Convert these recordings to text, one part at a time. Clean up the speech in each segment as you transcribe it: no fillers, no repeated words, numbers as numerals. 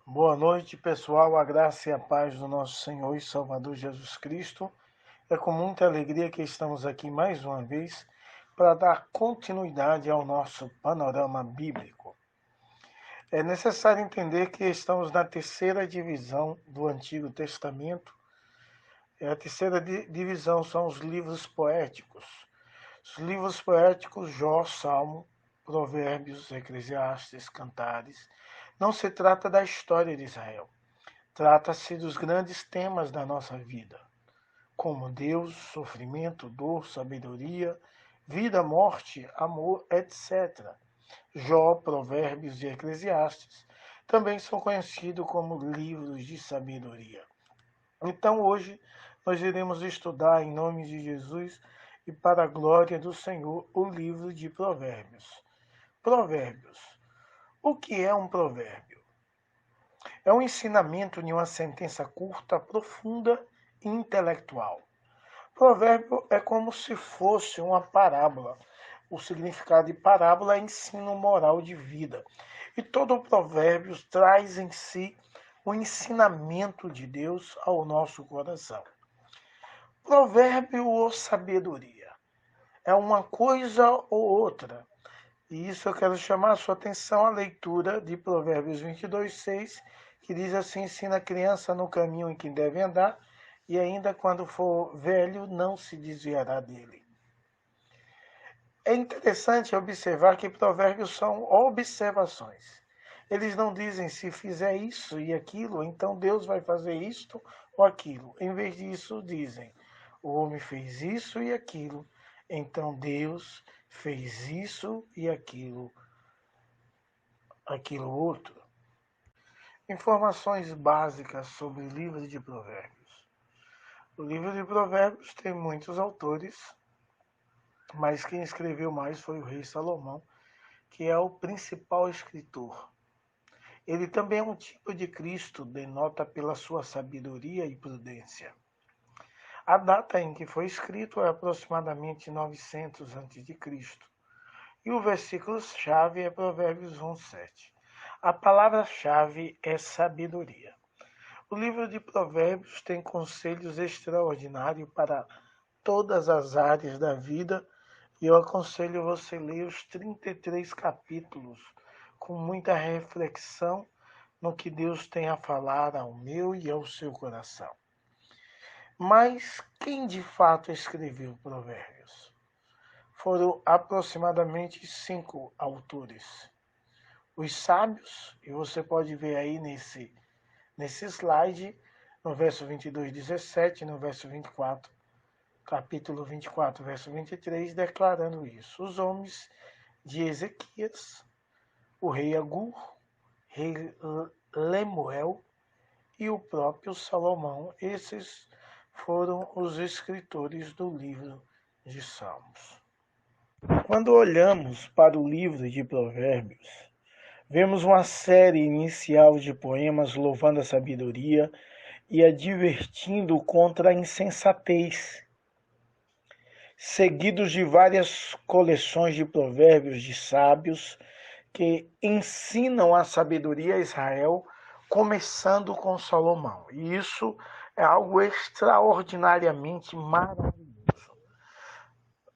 Boa noite, pessoal. A graça e a paz do nosso Senhor e Salvador Jesus Cristo. É com muita alegria que estamos aqui mais uma vez para dar continuidade ao nosso panorama bíblico. É necessário entender que estamos na terceira divisão do Antigo Testamento. A terceira divisão são os livros poéticos. Os livros poéticos, Jó, Salmo, Provérbios, Eclesiastes, Cantares. Não se trata da história de Israel. Trata-se dos grandes temas da nossa vida, como Deus, sofrimento, dor, sabedoria, vida, morte, amor, etc. Jó, Provérbios e Eclesiastes também são conhecidos como livros de sabedoria. Então hoje nós iremos estudar em nome de Jesus e para a glória do Senhor o livro de Provérbios. Provérbios. O que é um provérbio? É um ensinamento de uma sentença curta, profunda e intelectual. Provérbio é como se fosse uma parábola. O significado de parábola é ensino moral de vida. E todo provérbio traz em si o ensinamento de Deus ao nosso coração. Provérbio ou sabedoria? É uma coisa ou outra. E isso eu quero chamar a sua atenção à leitura de Provérbios 22:6, que diz assim: ensina a criança no caminho em que deve andar, e ainda quando for velho não se desviará dele. É interessante observar que provérbios são observações. Eles não dizem se fizer isso e aquilo, então Deus vai fazer isto ou aquilo. Em vez disso, dizem: o homem fez isso e aquilo, então Deus fez isso e aquilo outro. Informações básicas sobre o livro de Provérbios. O livro de Provérbios tem muitos autores, mas quem escreveu mais foi o rei Salomão, que é o principal escritor. Ele também é um tipo de Cristo, denota pela sua sabedoria e prudência. A data em que foi escrito é aproximadamente 900 a.C. E o versículo-chave é Provérbios 1:7. A palavra-chave é sabedoria. O livro de Provérbios tem conselhos extraordinários para todas as áreas da vida e eu aconselho você a ler os 33 capítulos com muita reflexão no que Deus tem a falar ao meu e ao seu coração. Mas quem de fato escreveu Provérbios? Foram aproximadamente 5 autores. Os sábios, e você pode ver aí nesse slide, no verso 22:17, no verso 24, capítulo 24, verso 23, declarando isso. Os homens de Ezequias, o rei Agur, rei Lemuel e o próprio Salomão, esses foram os escritores do livro de Salmos. Quando olhamos para o livro de Provérbios, vemos uma série inicial de poemas louvando a sabedoria e advertindo contra a insensatez, seguidos de várias coleções de provérbios de sábios que ensinam a sabedoria a Israel, começando com Salomão. E isso é algo extraordinariamente maravilhoso.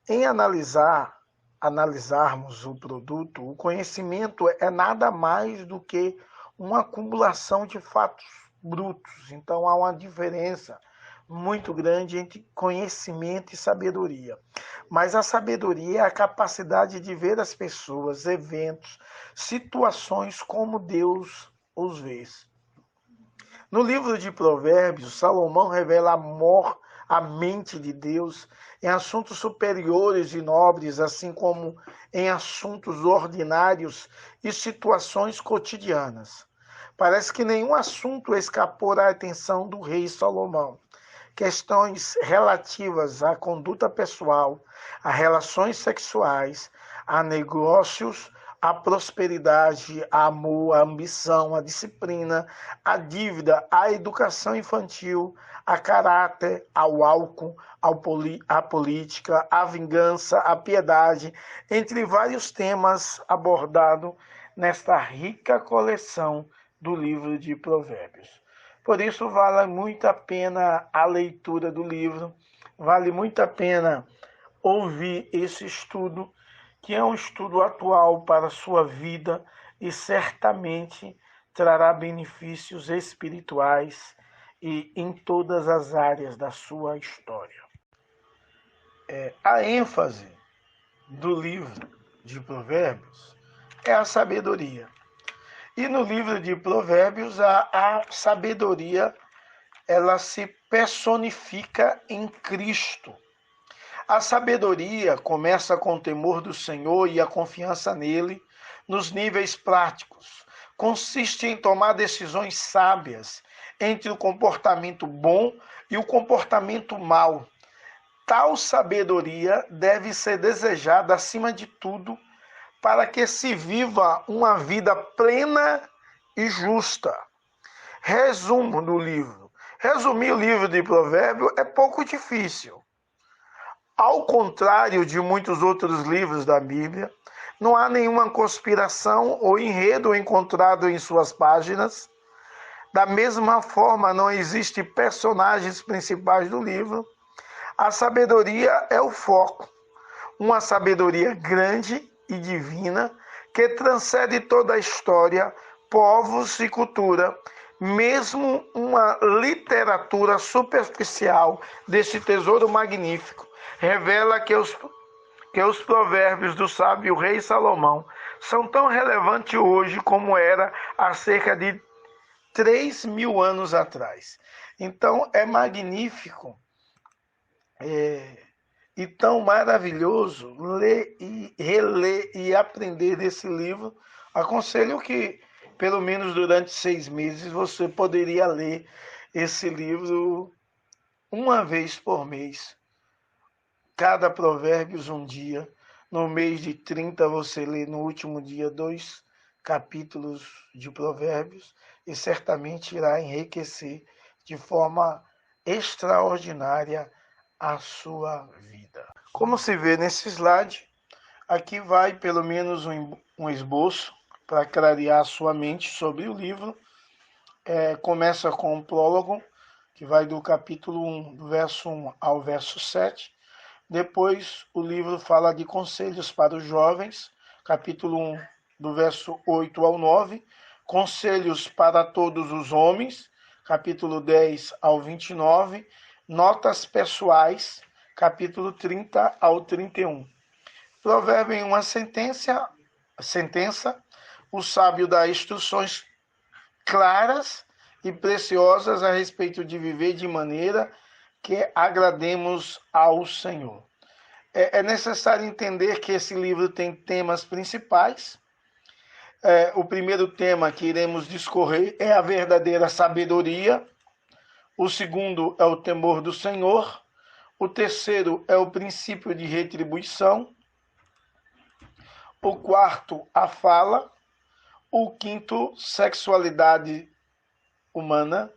Em analisarmos o produto, o conhecimento é nada mais do que uma acumulação de fatos brutos. Então há uma diferença muito grande entre conhecimento e sabedoria. Mas a sabedoria é a capacidade de ver as pessoas, eventos, situações como Deus os vê. No livro de Provérbios, Salomão revela a mente de Deus em assuntos superiores e nobres, assim como em assuntos ordinários e situações cotidianas. Parece que nenhum assunto escapou da atenção do rei Salomão. Questões relativas à conduta pessoal, a relações sexuais, a negócios, a prosperidade, a amor, a ambição, a disciplina, a dívida, a educação infantil, a caráter, ao álcool, a política, a vingança, a piedade, entre vários temas abordados nesta rica coleção do livro de Provérbios. Por isso vale muito a pena a leitura do livro, vale muito a pena ouvir esse estudo, que é um estudo atual para a sua vida e certamente trará benefícios espirituais e em todas as áreas da sua história. A ênfase do livro de Provérbios é a sabedoria. E no livro de Provérbios, a sabedoria ela se personifica em Cristo. A sabedoria começa com o temor do Senhor e a confiança nele nos níveis práticos. Consiste em tomar decisões sábias entre o comportamento bom e o comportamento mau. Tal sabedoria deve ser desejada acima de tudo para que se viva uma vida plena e justa. Resumo do livro. Resumir o livro de Provérbios é pouco difícil. Ao contrário de muitos outros livros da Bíblia, não há nenhuma conspiração ou enredo encontrado em suas páginas. Da mesma forma, não existem personagens principais do livro. A sabedoria é o foco. Uma sabedoria grande e divina que transcende toda a história, povos e cultura. Mesmo uma literatura superficial desse tesouro magnífico revela que os provérbios do sábio rei Salomão são tão relevantes hoje como era há cerca de 3.000 anos atrás. Então é magnífico e tão maravilhoso ler e reler e aprender desse livro. Aconselho que pelo menos durante 6 meses você poderia ler esse livro uma vez por mês. Cada provérbios um dia. No mês de 30 você lê no último dia 2 capítulos de provérbios e certamente irá enriquecer de forma extraordinária a sua vida. Como se vê nesse slide, aqui vai pelo menos um esboço para clarear a sua mente sobre o livro. Começa com um prólogo, que vai do capítulo 1, do verso 1 ao verso 7. Depois, o livro fala de conselhos para os jovens, capítulo 1, do verso 8 ao 9. Conselhos para todos os homens, capítulo 10 ao 29. Notas pessoais, capítulo 30 ao 31. Provérbio em uma sentença, o sábio dá instruções claras e preciosas a respeito de viver de maneira que agrademos ao Senhor. É necessário entender que esse livro tem temas principais. O primeiro tema que iremos discorrer é a verdadeira sabedoria. O segundo é o temor do Senhor. O terceiro é o princípio de retribuição. O quarto, a fala. O quinto, sexualidade humana.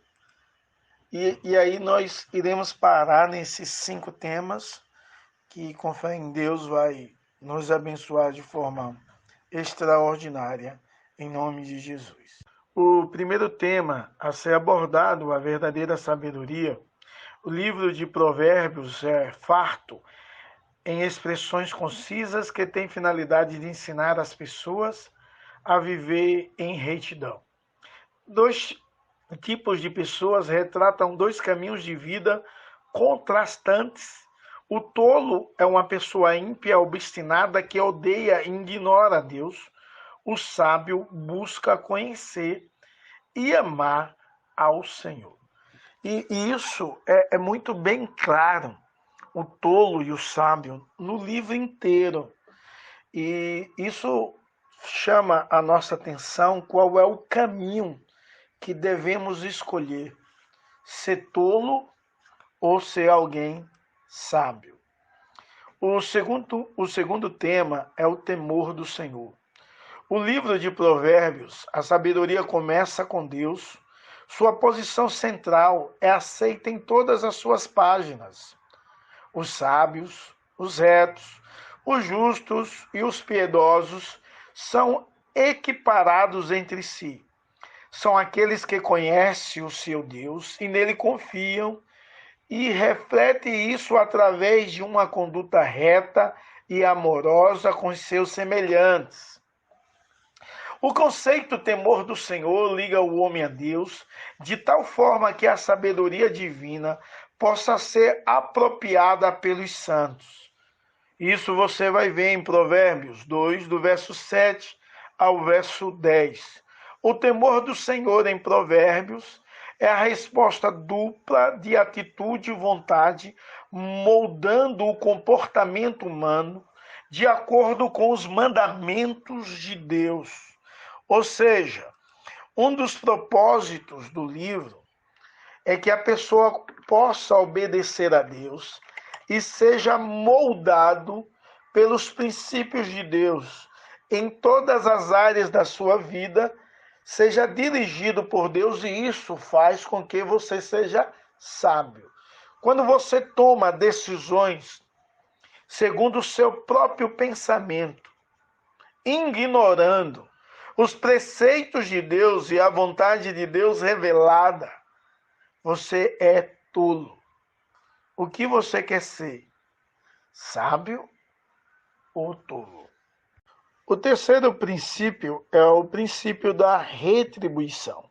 E aí nós iremos parar nesses 5 temas que, com fé em Deus, vai nos abençoar de forma extraordinária, em nome de Jesus. O primeiro tema a ser abordado, a verdadeira sabedoria. O livro de Provérbios é farto em expressões concisas que têm finalidade de ensinar as pessoas a viver em retidão. 2 tipos de pessoas retratam 2 caminhos de vida contrastantes. O tolo é uma pessoa ímpia, obstinada, que odeia e ignora a Deus. O sábio busca conhecer e amar ao Senhor. E isso é muito bem claro, o tolo e o sábio, no livro inteiro. E isso chama a nossa atenção qual é o caminho que devemos escolher, ser tolo ou ser alguém sábio. O segundo tema é o temor do Senhor. O livro de Provérbios, a sabedoria começa com Deus. Sua posição central é aceita em todas as suas páginas. Os sábios, os retos, os justos e os piedosos são equiparados entre si. são aqueles que conhecem o seu Deus e nele confiam e reflete isso através de uma conduta reta e amorosa com os seus semelhantes. O conceito temor do Senhor liga o homem a Deus de tal forma que a sabedoria divina possa ser apropriada pelos santos. Isso você vai ver em Provérbios 2, do verso 7 ao verso 10. O temor do Senhor em Provérbios é a resposta dupla de atitude e vontade, moldando o comportamento humano de acordo com os mandamentos de Deus. Ou seja, um dos propósitos do livro é que a pessoa possa obedecer a Deus e seja moldado pelos princípios de Deus em todas as áreas da sua vida, seja dirigido por Deus, e isso faz com que você seja sábio. Quando você toma decisões segundo o seu próprio pensamento, ignorando os preceitos de Deus e a vontade de Deus revelada, você é tolo. O que você quer ser? Sábio ou tolo? O terceiro princípio é o princípio da retribuição.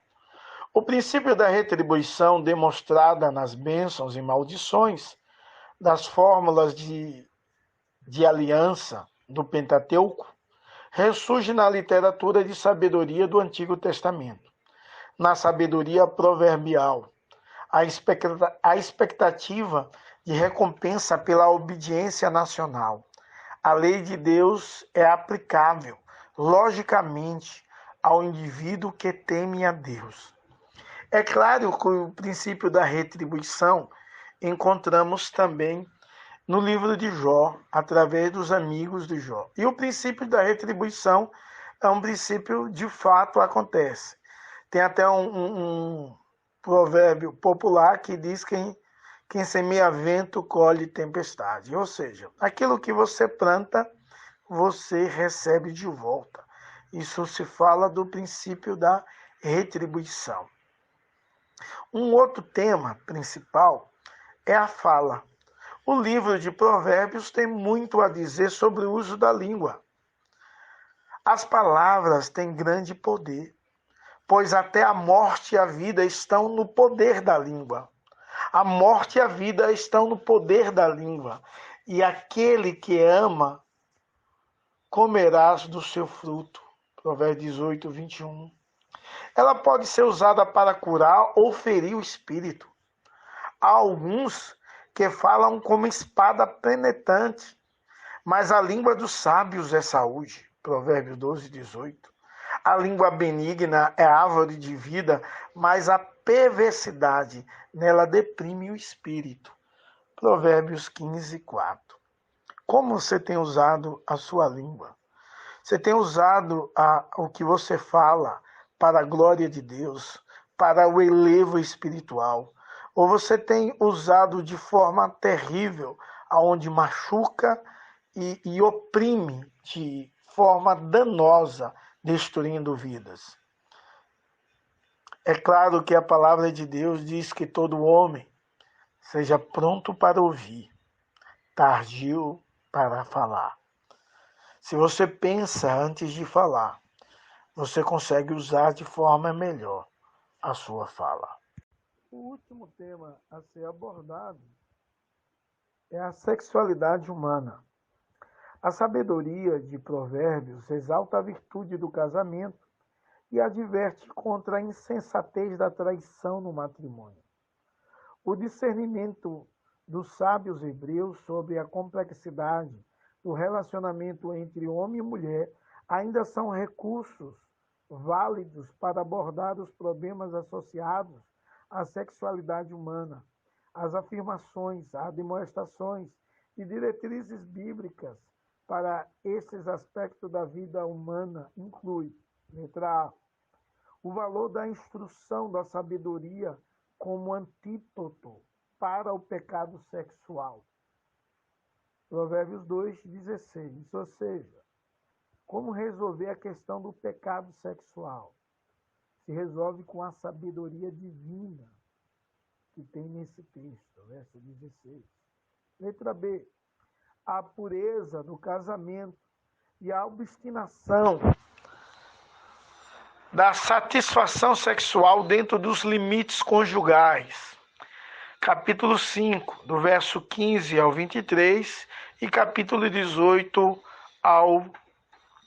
O princípio da retribuição, demonstrada nas bênçãos e maldições, das fórmulas de aliança do Pentateuco, ressurge na literatura de sabedoria do Antigo Testamento, na sabedoria proverbial. A expectativa de recompensa pela obediência nacional. A lei de Deus é aplicável, logicamente, ao indivíduo que teme a Deus. É claro que o princípio da retribuição encontramos também no livro de Jó, através dos amigos de Jó. E o princípio da retribuição é um princípio de fato acontece. Tem até um provérbio popular que diz que quem semeia vento colhe tempestade. Ou seja, aquilo que você planta, você recebe de volta. Isso se fala do princípio da retribuição. Um outro tema principal é a fala. O livro de Provérbios tem muito a dizer sobre o uso da língua. As palavras têm grande poder, pois até a morte e a vida estão no poder da língua. A morte e a vida estão no poder da língua. E aquele que ama, comerás do seu fruto. Provérbios 18, 21. Ela pode ser usada para curar ou ferir o espírito. Há alguns que falam como espada penetrante, mas a língua dos sábios é saúde. Provérbios 12, 18. A língua benigna é árvore de vida, mas a perversidade nela deprime o espírito. Provérbios 15, 4. Como você tem usado a sua língua? Você tem usado o que você fala para a glória de Deus, para o elevo espiritual? Ou você tem usado de forma terrível, aonde machuca e oprime de forma danosa, destruindo vidas? É claro que a palavra de Deus diz que todo homem seja pronto para ouvir, tardio para falar. Se você pensa antes de falar, você consegue usar de forma melhor a sua fala. O último tema a ser abordado é a sexualidade humana. A sabedoria de Provérbios exalta a virtude do casamento e adverte contra a insensatez da traição no matrimônio. O discernimento dos sábios hebreus sobre a complexidade do relacionamento entre homem e mulher ainda são recursos válidos para abordar os problemas associados à sexualidade humana. As afirmações, as demonstrações e diretrizes bíblicas para esses aspectos da vida humana incluem, letra A, o valor da instrução da sabedoria como antídoto para o pecado sexual. Provérbios 2,16. Ou seja, como resolver a questão do pecado sexual. se resolve com a sabedoria divina que tem nesse texto, verso 16. Letra B, a pureza no casamento e a obstinação da satisfação sexual dentro dos limites conjugais. Capítulo 5, do verso 15 ao 23 e capítulo 18 ao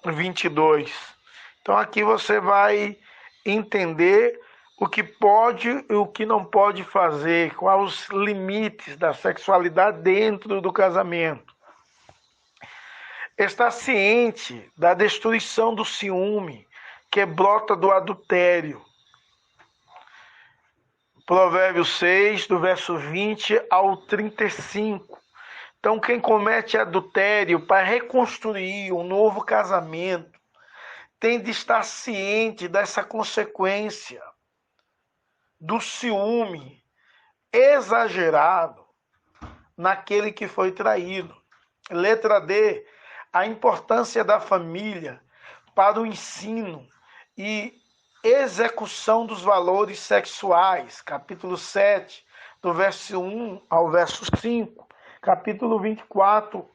22. Então aqui você vai entender o que pode e o que não pode fazer, quais os limites da sexualidade dentro do casamento. Está ciente da destruição do ciúme que brota do adultério. Provérbios 6, do verso 20 ao 35. Então, quem comete adultério para reconstruir um novo casamento tem de estar ciente dessa consequência do ciúme exagerado naquele que foi traído. Letra D, a importância da família para o ensino e execução dos valores sexuais. Capítulo 7, do verso 1 ao verso 5. Capítulo 24,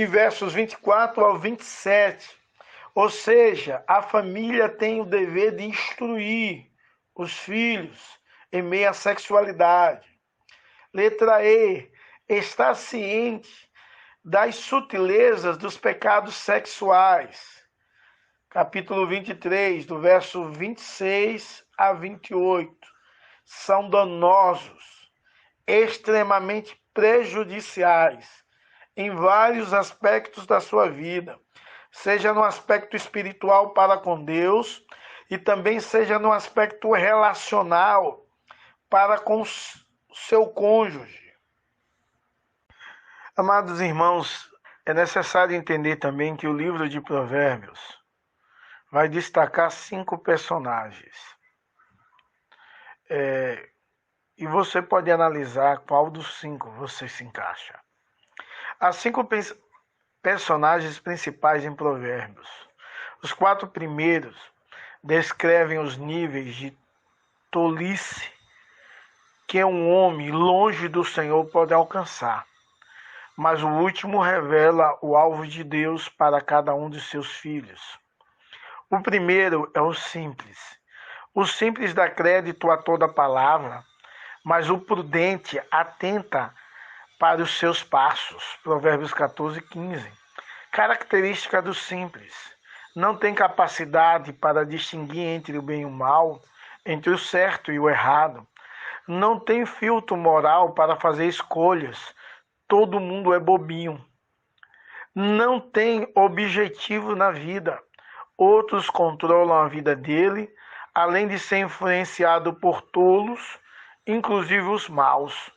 versos 24 ao 27. Ou seja, a família tem o dever de instruir os filhos em meio à sexualidade. Letra E, está ciente das sutilezas dos pecados sexuais. Capítulo 23, do verso 26 a 28. São danosos, extremamente prejudiciais em vários aspectos da sua vida, seja no aspecto espiritual para com Deus e também seja no aspecto relacional para com seu cônjuge. Amados irmãos, é necessário entender também que o livro de Provérbios vai destacar 5 personagens. E você pode analisar qual dos 5 você se encaixa. Há 5 personagens principais em Provérbios. Os 4 primeiros descrevem os níveis de tolice que um homem longe do Senhor pode alcançar. Mas o último revela o alvo de Deus para cada um de seus filhos. O primeiro é o simples. O simples dá crédito a toda palavra, mas o prudente atenta para os seus passos. Provérbios 14, 15. Característica do simples. Não tem capacidade para distinguir entre o bem e o mal, entre o certo e o errado. Não tem filtro moral para fazer escolhas. Todo mundo é bobinho. Não tem objetivo na vida. Outros controlam a vida dele, além de ser influenciado por tolos, inclusive os maus.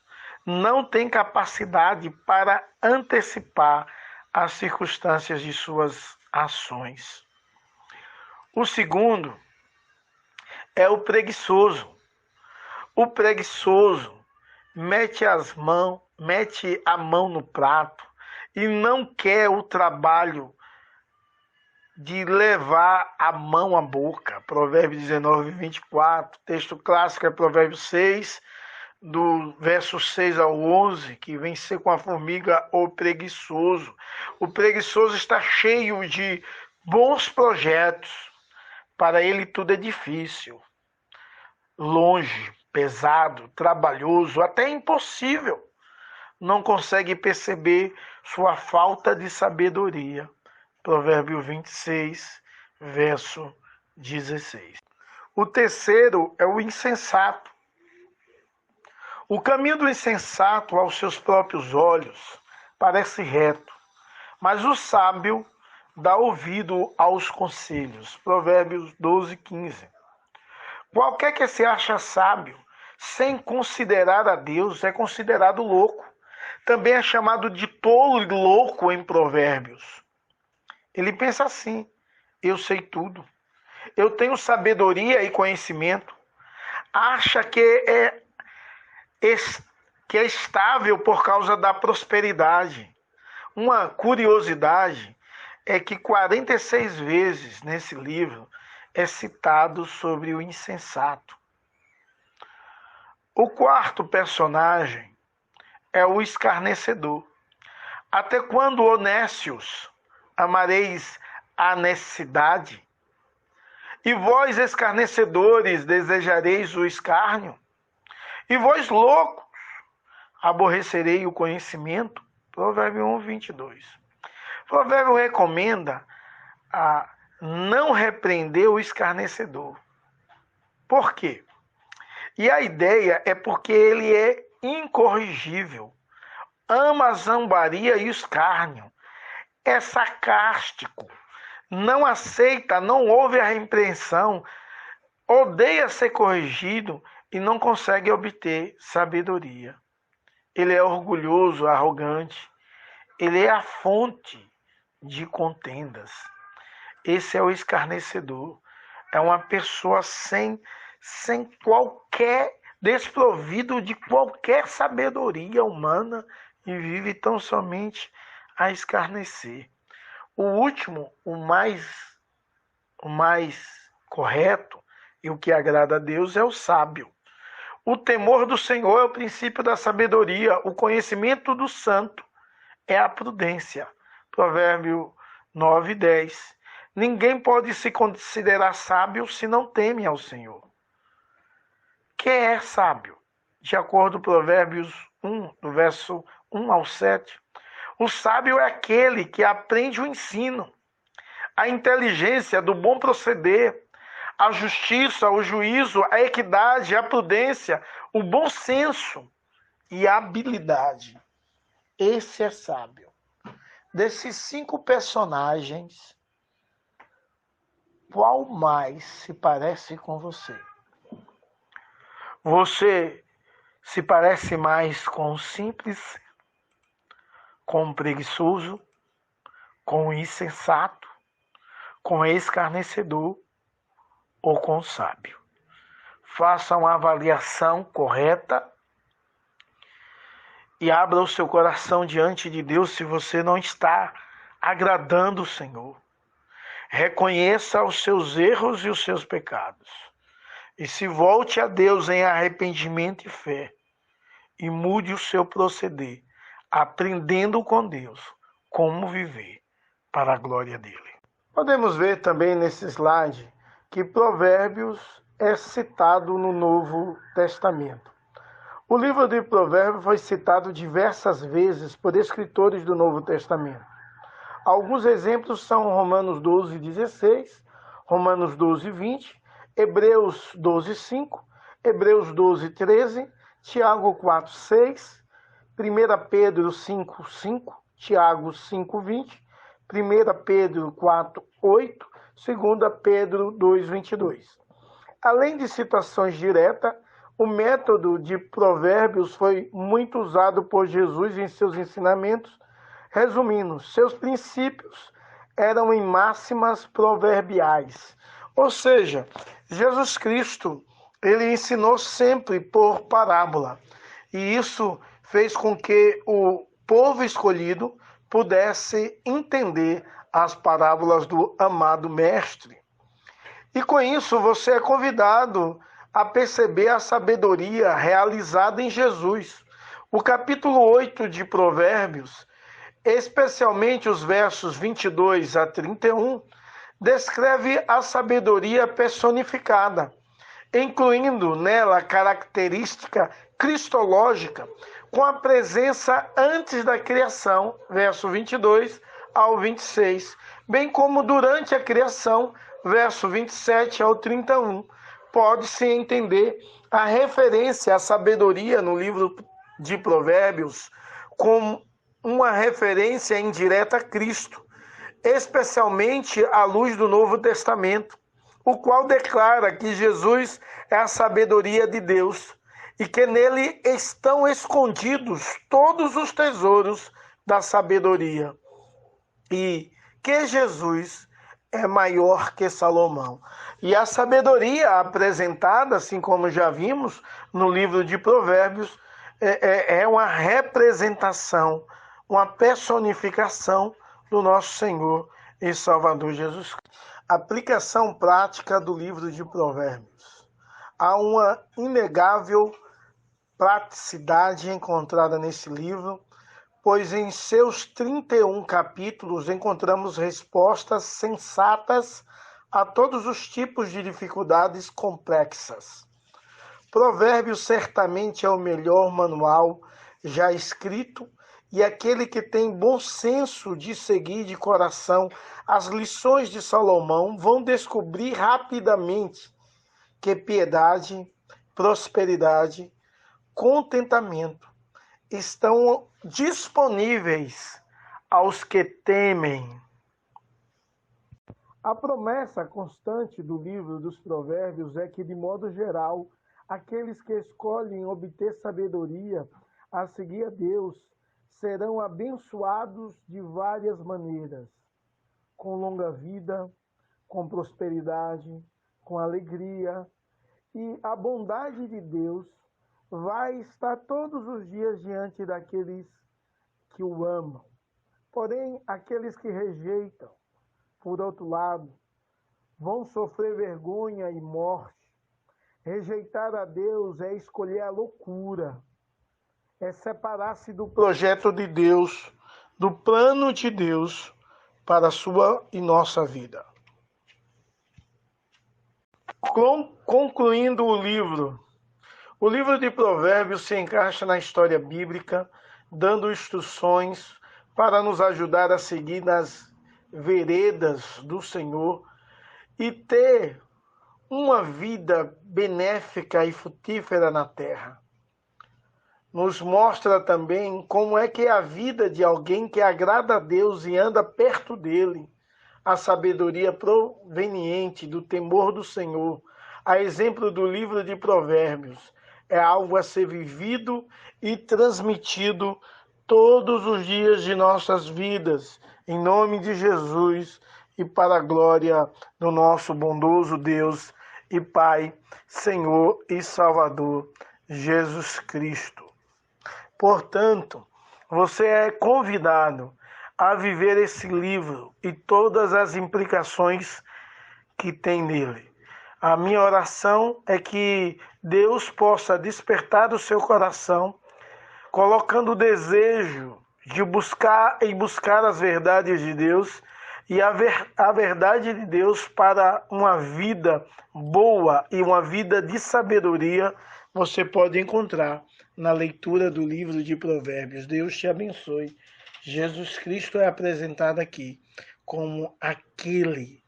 Não tem capacidade para antecipar as circunstâncias de suas ações. O segundo é o preguiçoso. O preguiçoso mete a mão no prato e não quer o trabalho de levar a mão à boca. Provérbios 19, 24. Texto clássico é Provérbios 6, do verso 6 ao 11, que vem ser com a formiga o preguiçoso. O preguiçoso está cheio de bons projetos. Para ele tudo é difícil, longe, pesado, trabalhoso, até impossível. Não consegue perceber sua falta de sabedoria. Provérbio 26, verso 16. O terceiro é o insensato. O caminho do insensato aos seus próprios olhos parece reto, mas o sábio dá ouvido aos conselhos. Provérbios 12, 15. Qualquer que se acha sábio, sem considerar a Deus, é considerado louco. Também é chamado de tolo e louco em Provérbios. Ele pensa assim: eu sei tudo, eu tenho sabedoria e conhecimento. Acha que é estável por causa da prosperidade. Uma curiosidade é que 46 vezes nesse livro é citado sobre o insensato. O quarto personagem é o escarnecedor. Até quando, honestos, amareis a necessidade? E vós, escarnecedores, desejareis o escárnio? E vós, loucos, aborrecerei o conhecimento? Provérbio 1, 22. Provérbio recomenda a não repreender o escarnecedor. Por quê? E a ideia é porque ele é incorrigível, ama a zombaria e o escárnio, é sarcástico, não aceita, não ouve a repreensão, odeia ser corrigido e não consegue obter sabedoria. Ele é orgulhoso, arrogante, ele é a fonte de contendas. Esse é o escarnecedor. É uma pessoa sem qualquer, desprovido de qualquer sabedoria humana e vive tão somente a escarnecer. O último, o mais correto e o que agrada a Deus é o sábio. O temor do Senhor é o princípio da sabedoria, o conhecimento do santo é a prudência. Provérbio 9, 10. Ninguém pode se considerar sábio se não teme ao Senhor. Que é sábio? De acordo com Provérbios 1, do verso 1 ao 7, o sábio é aquele que aprende o ensino, a inteligência do bom proceder, a justiça, o juízo, a equidade, a prudência, o bom senso e a habilidade. Esse é sábio. Desses 5 personagens, qual mais se parece com você? Você se parece mais com o simples, com o preguiçoso, com o insensato, com o escarnecedor ou com o sábio? Faça uma avaliação correta e abra o seu coração diante de Deus se você não está agradando o Senhor. Reconheça os seus erros e os seus pecados. E se volte a Deus em arrependimento e fé. E mude o seu proceder, aprendendo com Deus como viver para a glória dele. Podemos ver também nesse slide que Provérbios é citado no Novo Testamento. O livro de Provérbios foi citado diversas vezes por escritores do Novo Testamento. Alguns exemplos são Romanos 12, 16, Romanos 12, 20, Hebreus 12, 5, Hebreus 12, 13, Tiago 4, 6, 1 Pedro 5, 5, Tiago 5, 20, 1 Pedro 4, 8, 2 Pedro 2, 22. Além de citações diretas, o método de Provérbios foi muito usado por Jesus em seus ensinamentos. Resumindo, seus princípios eram em máximas proverbiais. Ou seja, Jesus Cristo, ele ensinou sempre por parábola. E isso fez com que o povo escolhido pudesse entender as parábolas do amado Mestre. E com isso você é convidado a perceber a sabedoria realizada em Jesus. O capítulo 8 de Provérbios, especialmente os versos 22 a 31, descreve a sabedoria personificada, incluindo nela a característica cristológica, com a presença antes da criação, verso 22 ao 26, bem como durante a criação, verso 27 ao 31. Pode-se entender a referência à sabedoria no livro de Provérbios como uma referência indireta a Cristo, especialmente à luz do Novo Testamento, o qual declara que Jesus é a sabedoria de Deus e que nele estão escondidos todos os tesouros da sabedoria, e que Jesus é maior que Salomão. E a sabedoria apresentada, assim como já vimos no livro de Provérbios, é uma representação, uma personificação do nosso Senhor e Salvador Jesus Cristo. Aplicação prática do livro de Provérbios. Há uma inegável praticidade encontrada nesse livro, pois em seus 31 capítulos encontramos respostas sensatas a todos os tipos de dificuldades complexas. Provérbios certamente é o melhor manual já escrito e aquele que tem bom senso de seguir de coração as lições de Salomão vão descobrir rapidamente que piedade, prosperidade, contentamento estão disponíveis aos que temem. A promessa constante do livro dos Provérbios é que, de modo geral, aqueles que escolhem obter sabedoria a seguir a Deus serão abençoados de várias maneiras, com longa vida, com prosperidade, com alegria, e a bondade de Deus vai estar todos os dias diante daqueles que o amam. Porém, aqueles que rejeitam, por outro lado, vão sofrer vergonha e morte. Rejeitar a Deus é escolher a loucura, é separar-se do projeto de Deus, do plano de Deus para a sua e nossa vida. Concluindo o livro de Provérbios se encaixa na história bíblica, dando instruções para nos ajudar a seguir nas veredas do Senhor e ter uma vida benéfica e frutífera na terra. Nos mostra também como é que é a vida de alguém que agrada a Deus e anda perto dele, a sabedoria proveniente do temor do Senhor, a exemplo do livro de Provérbios, é algo a ser vivido e transmitido todos os dias de nossas vidas, em nome de Jesus e para a glória do nosso bondoso Deus e Pai, Senhor e Salvador, Jesus Cristo. Portanto, você é convidado a viver esse livro e todas as implicações que tem nele. A minha oração é que Deus possa despertar o seu coração, colocando o desejo de buscar as verdades de Deus e a verdade de Deus para uma vida boa e uma vida de sabedoria, você pode encontrar na leitura do livro de Provérbios. Deus te abençoe. Jesus Cristo é apresentado aqui como aquele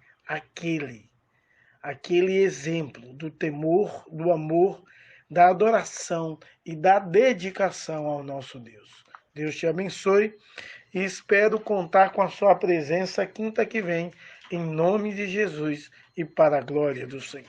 exemplo do temor, do amor, da adoração e da dedicação ao nosso Deus. Deus te abençoe e espero contar com a sua presença quinta que vem, em nome de Jesus e para a glória do Senhor.